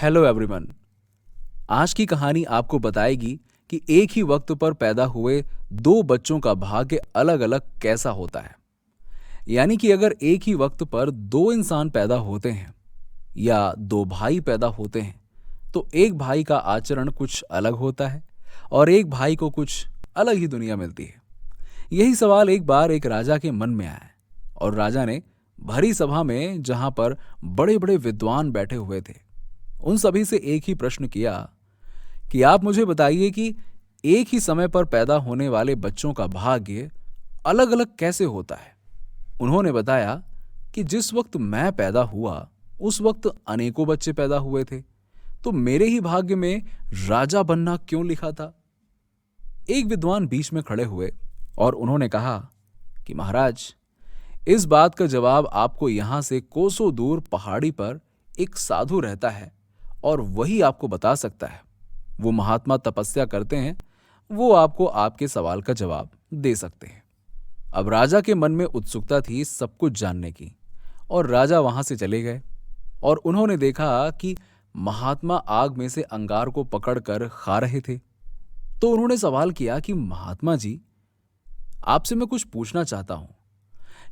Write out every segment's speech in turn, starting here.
Hello everyone. आज की कहानी आपको बताएगी कि एक ही वक्त पर पैदा हुए दो बच्चों का भाग्य अलग अलग कैसा होता है। यानी कि अगर एक ही वक्त पर दो इंसान पैदा होते हैं या दो भाई पैदा होते हैं तो एक भाई का आचरण कुछ अलग होता है और एक भाई को कुछ अलग ही दुनिया मिलती है। यही सवाल एक बार एक राजा के मन में आया और राजा ने भरी सभा में, जहां पर बड़े बड़े विद्वान बैठे हुए थे, उन सभी से एक ही प्रश्न किया कि आप मुझे बताइए कि एक ही समय पर पैदा होने वाले बच्चों का भाग्य अलग अलग कैसे होता है। उन्होंने बताया कि जिस वक्त मैं पैदा हुआ उस वक्त अनेकों बच्चे पैदा हुए थे, तो मेरे ही भाग्य में राजा बनना क्यों लिखा था। एक विद्वान बीच में खड़े हुए और उन्होंने कहा कि महाराज, इस बात का जवाब आपको यहां से कोसों दूर पहाड़ी पर एक साधु रहता है और वही आपको बता सकता है। वो महात्मा तपस्या करते हैं, वो आपको आपके सवाल का जवाब दे सकते हैं। अब राजा के मन में उत्सुकता थी सब कुछ जानने की और राजा वहां से चले गए और उन्होंने देखा कि महात्मा आग में से अंगार को पकड़कर खा रहे थे। तो उन्होंने सवाल किया कि महात्मा जी, आपसे मैं कुछ पूछना चाहता हूं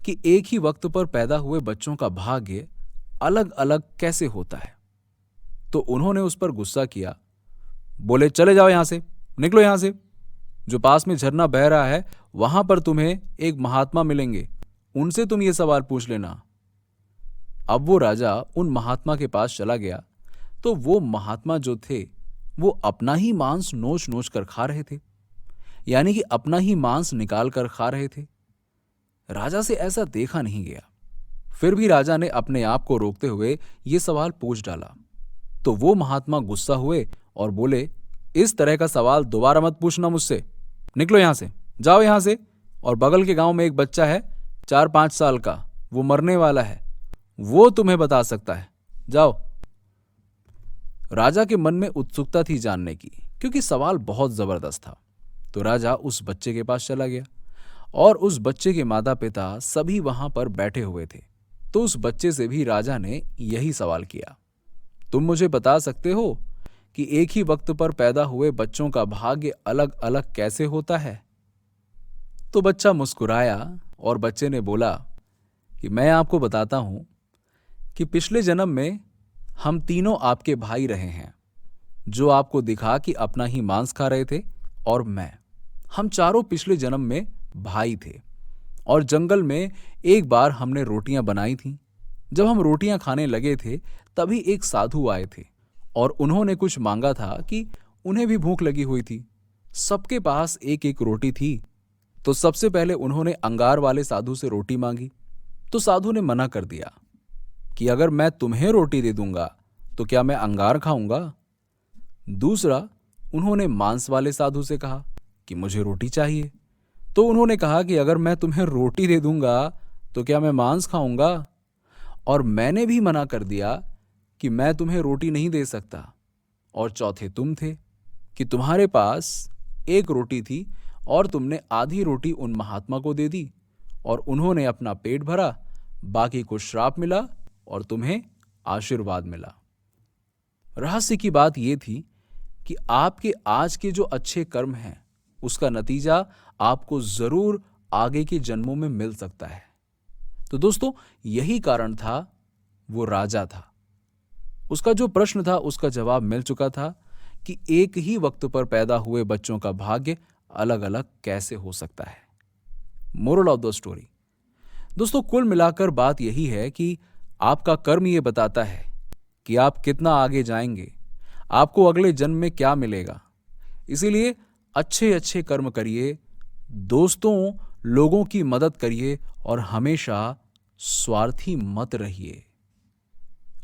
कि एक ही वक्त पर पैदा हुए बच्चों का भाग्य अलग अलग कैसे होता है। तो उन्होंने उस पर गुस्सा किया, बोले चले जाओ यहां से, निकलो यहां से। जो पास में झरना बह रहा है वहां पर तुम्हें एक महात्मा मिलेंगे, उनसे तुम ये सवाल पूछ लेना। अब वो राजा उन महात्मा के पास चला गया तो वो महात्मा जो थे वो अपना ही मांस नोच नोच कर खा रहे थे, यानी कि अपना ही मांस निकाल कर खा रहे थे। राजा से ऐसा देखा नहीं गया। फिर भी राजा ने अपने आप को रोकते हुए ये सवाल पूछ डाला। तो वो महात्मा गुस्सा हुए और बोले, इस तरह का सवाल दोबारा मत पूछना मुझसे, निकलो यहां से, जाओ यहां से। और बगल के गांव में एक बच्चा है 4-5 साल का, वो मरने वाला है, वो तुम्हें बता सकता है, जाओ। राजा के मन में उत्सुकता थी जानने की, क्योंकि सवाल बहुत जबरदस्त था। तो राजा उस बच्चे के पास चला गया और उस बच्चे के माता पिता सभी वहां पर बैठे हुए थे। तो उस बच्चे से भी राजा ने यही सवाल किया, तुम मुझे बता सकते हो कि एक ही वक्त पर पैदा हुए बच्चों का भाग्य अलग अलग कैसे होता है। तो बच्चा मुस्कुराया और बच्चे ने बोला कि मैं आपको बताता हूं कि पिछले जन्म में हम तीनों आपके भाई रहे हैं, जो आपको दिखा कि अपना ही मांस खा रहे थे। और हम चारों पिछले जन्म में भाई थे और जंगल में एक बार हमने रोटियां बनाई थीं। जब हम रोटियां खाने लगे थे तभी एक साधु आए थे और उन्होंने कुछ मांगा था कि उन्हें भी भूख लगी हुई थी। सबके पास एक एक रोटी थी। तो सबसे पहले उन्होंने अंगार वाले साधु से रोटी मांगी। तो साधु ने मना कर दिया कि अगर मैं तुम्हें रोटी दे दूंगा तो क्या मैं अंगार खाऊंगा। दूसरा, उन्होंने मांस वाले साधु से कहा कि मुझे रोटी चाहिए। तो उन्होंने कहा कि अगर मैं तुम्हें रोटी दे दूंगा तो क्या मैं मांस खाऊंगा। और मैंने भी मना कर दिया कि मैं तुम्हें रोटी नहीं दे सकता। और चौथे तुम थे कि तुम्हारे पास एक रोटी थी और तुमने आधी रोटी उन महात्मा को दे दी और उन्होंने अपना पेट भरा, बाकी को श्राप मिला और तुम्हें आशीर्वाद मिला। रहस्य की बात यह थी कि आपके आज के जो अच्छे कर्म हैं उसका नतीजा आपको जरूर आगे के जन्मों में मिल सकता है। तो दोस्तों, यही कारण था वो राजा था। उसका जो प्रश्न था उसका जवाब मिल चुका था कि एक ही वक्त पर पैदा हुए बच्चों का भाग्य अलग अलग कैसे हो सकता है। मोरल ऑफ द स्टोरी, दोस्तों, कुल मिलाकर बात यही है कि आपका कर्म यह बताता है कि आप कितना आगे जाएंगे, आपको अगले जन्म में क्या मिलेगा। इसीलिए अच्छे अच्छे कर्म करिए, दोस्तों लोगों की मदद करिए और हमेशा स्वार्थी मत रहिए।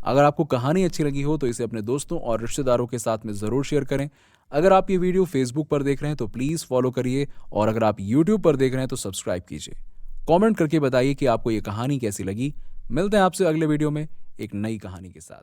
अगर आपको कहानी अच्छी लगी हो तो इसे अपने दोस्तों और रिश्तेदारों के साथ में जरूर शेयर करें। अगर आप ये वीडियो फेसबुक पर देख रहे हैं तो प्लीज फॉलो करिए और अगर आप यूट्यूब पर देख रहे हैं तो सब्सक्राइब कीजिए। कमेंट करके बताइए कि आपको ये कहानी कैसी लगी। मिलते हैं आपसे अगले वीडियो में एक नई कहानी के साथ।